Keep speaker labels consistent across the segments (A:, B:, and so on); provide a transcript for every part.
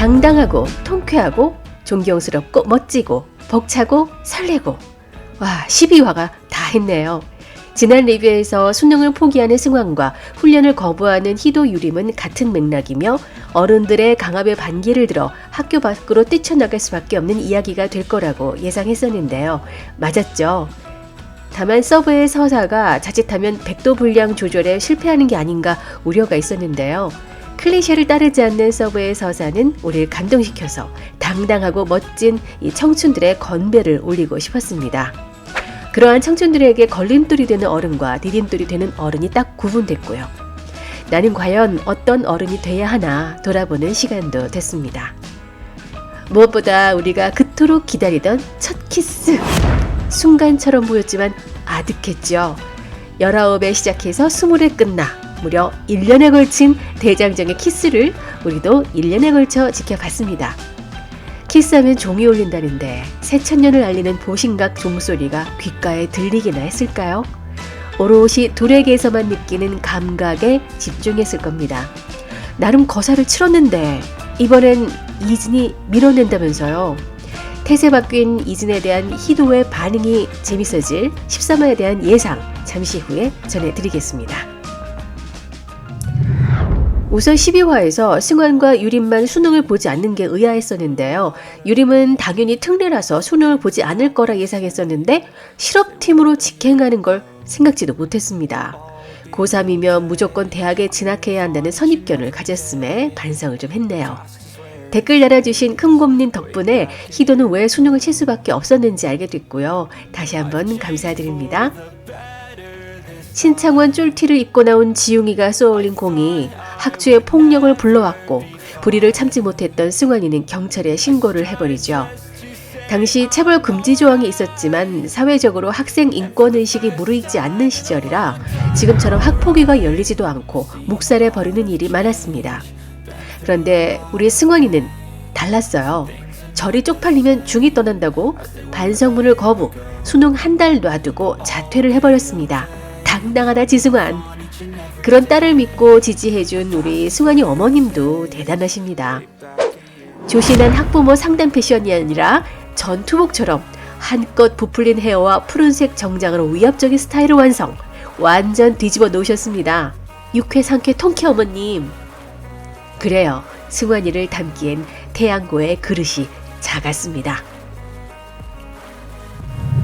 A: 당당하고 통쾌하고 존경스럽고 멋지고 벅차고 설레고, 와, 12화가 다 했네요. 지난 리뷰에서 수능을 포기하는 승환과 훈련을 거부하는 희도 유림은 같은 맥락이며 어른들의 강압의 반기를 들어 학교 밖으로 뛰쳐나갈 수밖에 없는 이야기가 될 거라고 예상했었는데요. 맞았죠. 다만 서브의 서사가 자칫하면 백도 분량 조절에 실패하는 게 아닌가 우려가 있었는데요. 클리셰를 따르지 않는 서브의 서사는 우리를 감동시켜서 당당하고 멋진 이 청춘들의 건배를 올리고 싶었습니다. 그러한 청춘들에게 걸림돌이 되는 어른과 디딤돌이 되는 어른이 딱 구분됐고요. 나는 과연 어떤 어른이 돼야 하나 돌아보는 시간도 됐습니다. 무엇보다 우리가 그토록 기다리던 첫 키스! 순간처럼 보였지만 아득했죠. 19에 시작해서 20에 끝나 무려 1년에 걸친 대장정의 키스를 우리도 1년에 걸쳐 지켜봤습니다. 키스하면 종이 울린다는데 새천년을 알리는 보신각 종소리가 귓가에 들리기나 했을까요? 오롯이 둘에게서만 느끼는 감각에 집중했을 겁니다. 나름 거사를 치렀는데 이번엔 이진이 밀어낸다면서요. 태세 바뀐 이진에 대한 희도의 반응이 재밌어질 13화에 대한 예상 잠시 후에 전해드리겠습니다. 우선 12화에서 승환과 유림만 수능을 보지 않는 게 의아했었는데요. 유림은 당연히 특례라서 수능을 보지 않을 거라 예상했었는데 실업팀으로 직행하는 걸 생각지도 못했습니다. 고3이면 무조건 대학에 진학해야 한다는 선입견을 가졌음에 반성을 좀 했네요. 댓글 달아주신 큰곰님 덕분에 희도는 왜 수능을 칠 수밖에 없었는지 알게 됐고요. 다시 한번 감사드립니다. 신창원 쫄티를 입고 나온 지웅이가 쏘아올린 공이 학주의 폭력을 불러왔고 불의를 참지 못했던 승환이는 경찰에 신고를 해버리죠. 당시 체벌 금지 조항이 있었지만 사회적으로 학생 인권의식이 무르익지 않는 시절이라 지금처럼 학폭위가 열리지도 않고 묵살해 버리는 일이 많았습니다. 그런데 우리 승환이는 달랐어요. 절이 쪽팔리면 중이 떠난다고 반성문을 거부, 수능 한 달 놔두고 자퇴를 해버렸습니다. 당당하다 지승환. 그런 딸을 믿고 지지해준 우리 승환이 어머님도 대단하십니다. 조신한 학부모 상담 패션이 아니라 전투복처럼 한껏 부풀린 헤어와 푸른색 정장으로 위압적인 스타일을 완성. 완전 뒤집어 놓으셨습니다. 육회 상쾌 통쾌 어머님. 그래요. 승환이를 담기엔 태양고의 그릇이 작았습니다.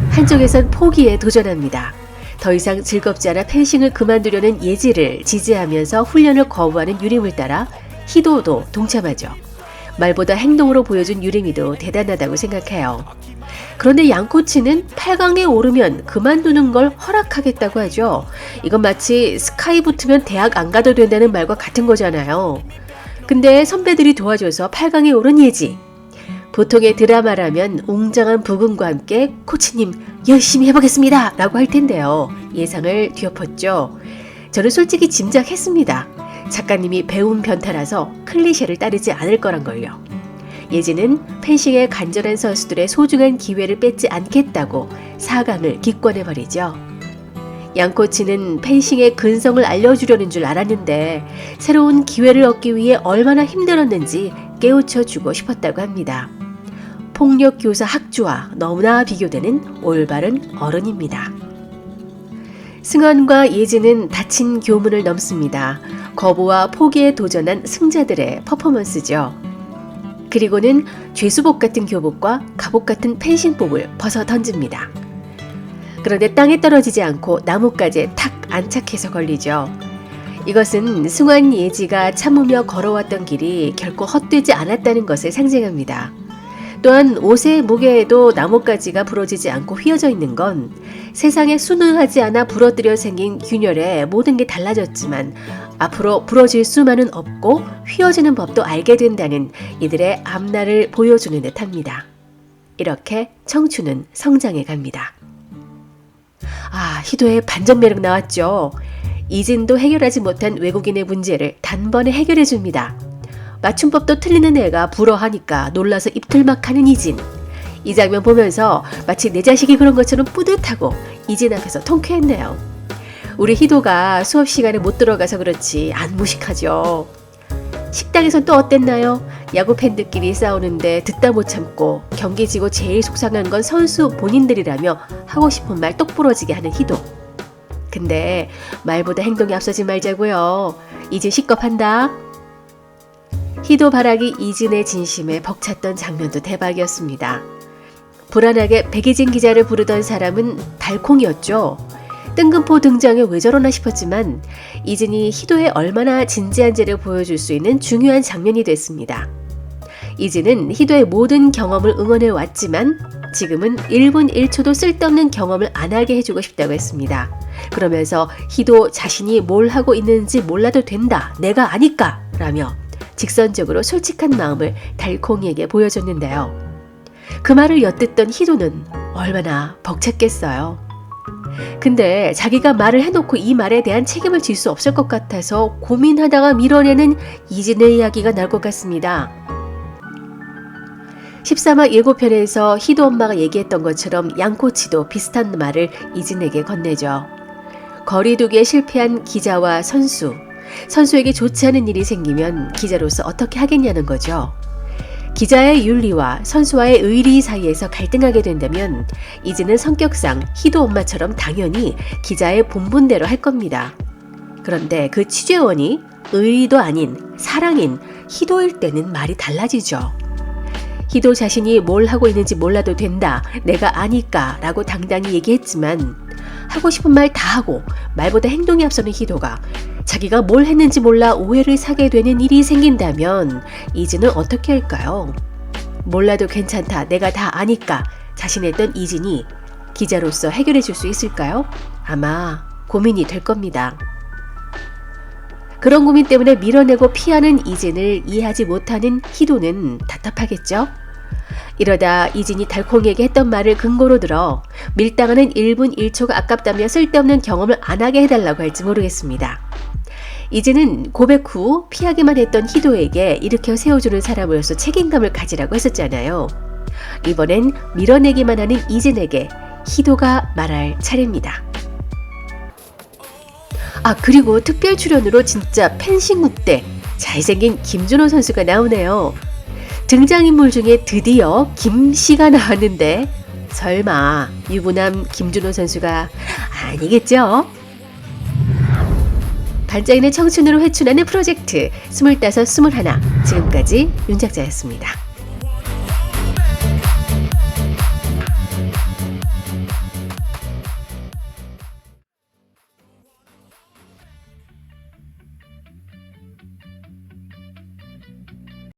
A: 한쪽에선 포기에 도전합니다. 더 이상 즐겁지 않아 펜싱을 그만두려는 예지를 지지하면서 훈련을 거부하는 유림을 따라 희도도 동참하죠. 말보다 행동으로 보여준 유림이도 대단하다고 생각해요. 그런데 양 코치는 8강에 오르면 그만두는 걸 허락하겠다고 하죠. 이건 마치 스카이 붙으면 대학 안 가도 된다는 말과 같은 거잖아요. 근데 선배들이 도와줘서 8강에 오른 예지. 보통의 드라마라면 웅장한 부금과 함께 코치님 열심히 해보겠습니다 라고 할 텐데요. 예상을 뒤엎었죠. 저는 솔직히 짐작했습니다. 작가님이 배운 변태라서 클리셰를 따르지 않을 거란 걸요. 예지는 펜싱의 간절한 선수들의 소중한 기회를 뺏지 않겠다고 4강을 기권해버리죠. 양 코치는 펜싱의 근성을 알려주려는 줄 알았는데 새로운 기회를 얻기 위해 얼마나 힘들었는지 깨우쳐주고 싶었다고 합니다. 폭력교사 학주와 너무나 비교되는 올바른 어른입니다. 승환과 예지는 닫힌 교문을 넘습니다. 거부와 포기에 도전한 승자들의 퍼포먼스죠. 그리고는 죄수복 같은 교복과 갑옷 같은 펜싱복을 벗어 던집니다. 그런데 땅에 떨어지지 않고 나뭇가지에 탁 안착해서 걸리죠. 이것은 승환 예지가 참으며 걸어왔던 길이 결코 헛되지 않았다는 것을 상징합니다. 또한 옷의 무게에도 나뭇가지가 부러지지 않고 휘어져 있는 건 세상에 순응하지 않아 부러뜨려 생긴 균열에 모든 게 달라졌지만 앞으로 부러질 수만은 없고 휘어지는 법도 알게 된다는 이들의 앞날을 보여주는 듯합니다. 이렇게 청춘은 성장해 갑니다. 희도의 반전 매력 나왔죠. 이진도 해결하지 못한 외국인의 문제를 단번에 해결해 줍니다. 맞춤법도 틀리는 애가 불어하니까 놀라서 입틀막하는 이진. 이 장면 보면서 마치 내 자식이 그런 것처럼 뿌듯하고 이진 앞에서 통쾌했네요. 우리 희도가 수업 시간에 못 들어가서 그렇지 안 무식하죠. 식당에선 또 어땠나요? 야구 팬들끼리 싸우는데 듣다 못 참고 경기 지고 제일 속상한 건 선수 본인들이라며 하고 싶은 말 똑부러지게 하는 희도. 근데 말보다 행동이 앞서지 말자고요. 이제 식겁한다. 희도 바라기 이진의 진심에 벅찼던 장면도 대박이었습니다. 불안하게 백이진 기자를 부르던 사람은 달콩이었죠. 뜬금포 등장에 왜 저러나 싶었지만 이진이 희도의 얼마나 진지한지를 보여줄 수 있는 중요한 장면이 됐습니다. 이진은 희도의 모든 경험을 응원해 왔지만 지금은 1분 1초도 쓸데없는 경험을 안 하게 해주고 싶다고 했습니다. 그러면서 희도 자신이 뭘 하고 있는지 몰라도 된다. 내가 아니까 라며 직선적으로 솔직한 마음을 달콩이에게 보여줬는데요. 그 말을 엿듣던 희도는 얼마나 벅찼겠어요. 근데 자기가 말을 해놓고 이 말에 대한 책임을 질 수 없을 것 같아서 고민하다가 밀어내는 이진의 이야기가 나올 것 같습니다. 13화 예고편에서 희도 엄마가 얘기했던 것처럼 양코치도 비슷한 말을 이진에게 건네죠. 거리두기에 실패한 기자와 선수에게 좋지 않은 일이 생기면 기자로서 어떻게 하겠냐는 거죠. 기자의 윤리와 선수와의 의리 사이에서 갈등하게 된다면 이진은 성격상 희도 엄마처럼 당연히 기자의 본분대로 할 겁니다. 그런데 그 취재원이 의리도 아닌 사랑인 희도일 때는 말이 달라지죠. 희도 자신이 뭘 하고 있는지 몰라도 된다. 내가 아니까 라고 당당히 얘기했지만 하고 싶은 말 다 하고 말보다 행동이 앞서는 희도가 자기가 뭘 했는지 몰라 오해를 사게 되는 일이 생긴다면 이진은 어떻게 할까요? 몰라도 괜찮다. 내가 다 아니까 자신했던 이진이 기자로서 해결해 줄 수 있을까요? 아마 고민이 될 겁니다. 그런 고민 때문에 밀어내고 피하는 이진을 이해하지 못하는 희도는 답답하겠죠? 이러다 이진이 달콩이에게 했던 말을 근거로 들어 밀당하는 1분 1초가 아깝다며 쓸데없는 경험을 안 하게 해달라고 할지 모르겠습니다. 이진은 고백 후 피하기만 했던 희도에게 일으켜 세워주는 사람으로서 책임감을 가지라고 했었잖아요. 이번엔 밀어내기만 하는 이진에게 희도가 말할 차례입니다. 그리고 특별 출연으로 진짜 펜싱 국대 잘생긴 김준호 선수가 나오네요. 등장인물 중에 드디어 김씨가 나왔는데 설마 유부남 김준호 선수가 아니겠죠? 반짝이는 청춘으로 회춘하는 프로젝트 25, 21 지금까지 윤작자였습니다.